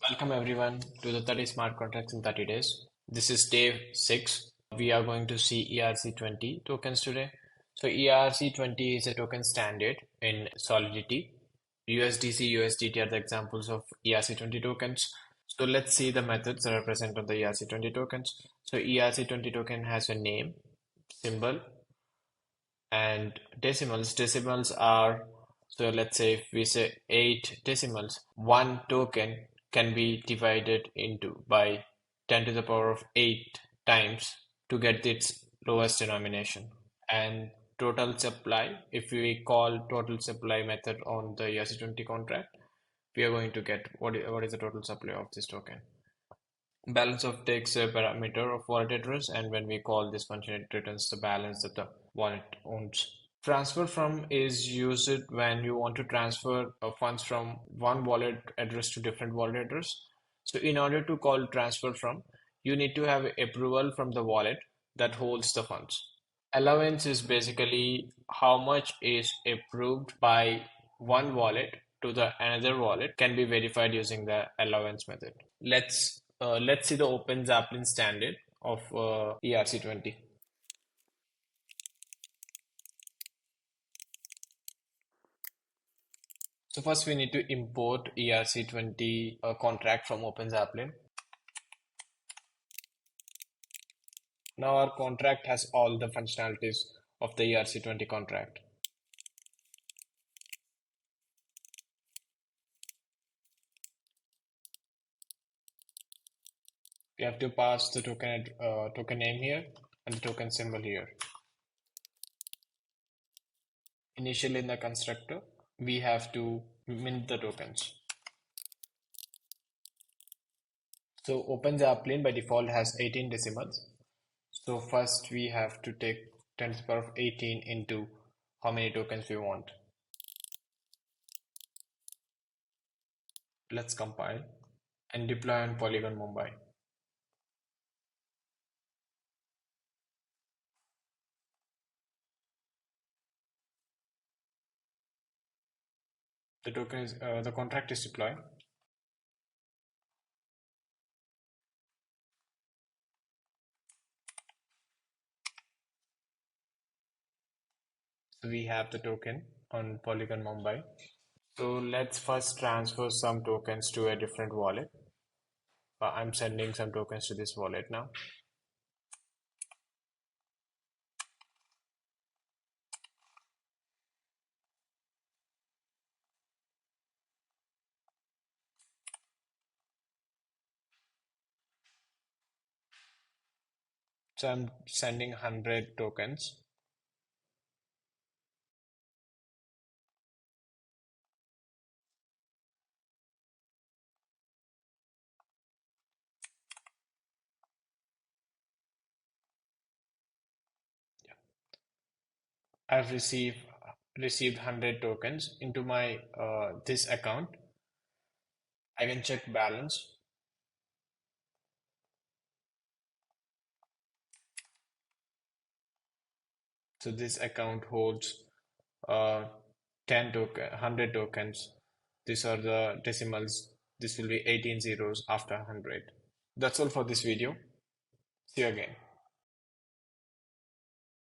Welcome everyone to the 30 smart contracts in 30 days. This is day 6. We are going to see ERC20 tokens today. So ERC20 is a token standard in Solidity. USDC, USDT are the examples of ERC20 tokens. So let's see the methods that are present on the ERC20 tokens. So ERC20 token has a name, symbol, and decimals. Decimals are, so let's say if we say 8 decimals, one token can be divided into by 10 to the power of 8 times to get its lowest denomination. And total supply, if we call total supply method on the ERC20 contract, we are going to get what is the total supply of this token. Balance of takes a parameter of wallet address, and when we call this function, it returns the balance that the wallet owns. Transfer from is used when you want to transfer funds from one wallet address to different wallet address. So in order to call transfer from, you need to have approval from the wallet that holds the funds. Allowance is basically how much is approved by one wallet to the another wallet can be verified using the allowance method. Let's see the OpenZeppelin standard of ERC20. So first we need to import ERC20 contract from OpenZeppelin. Now our contract has all the functionalities of the ERC20 contract. We have to pass the token name here and the token symbol here. Initially in the constructor, we have to mint the tokens. So OpenZeppelin by default has 18 decimals. So first we have to take 10 to the power of 18 into how many tokens we want. Let's compile and deploy on Polygon Mumbai. The contract is deployed. So we have the token on Polygon Mumbai. So let's first transfer some tokens to a different wallet. I'm sending some tokens to this wallet now. So I'm sending 100 tokens. Yeah. I've received 100 tokens into my this account. I can check balance. So this account holds 100 tokens. These are the decimals. This will be 18 zeros after 100. That's all for this video. See you again.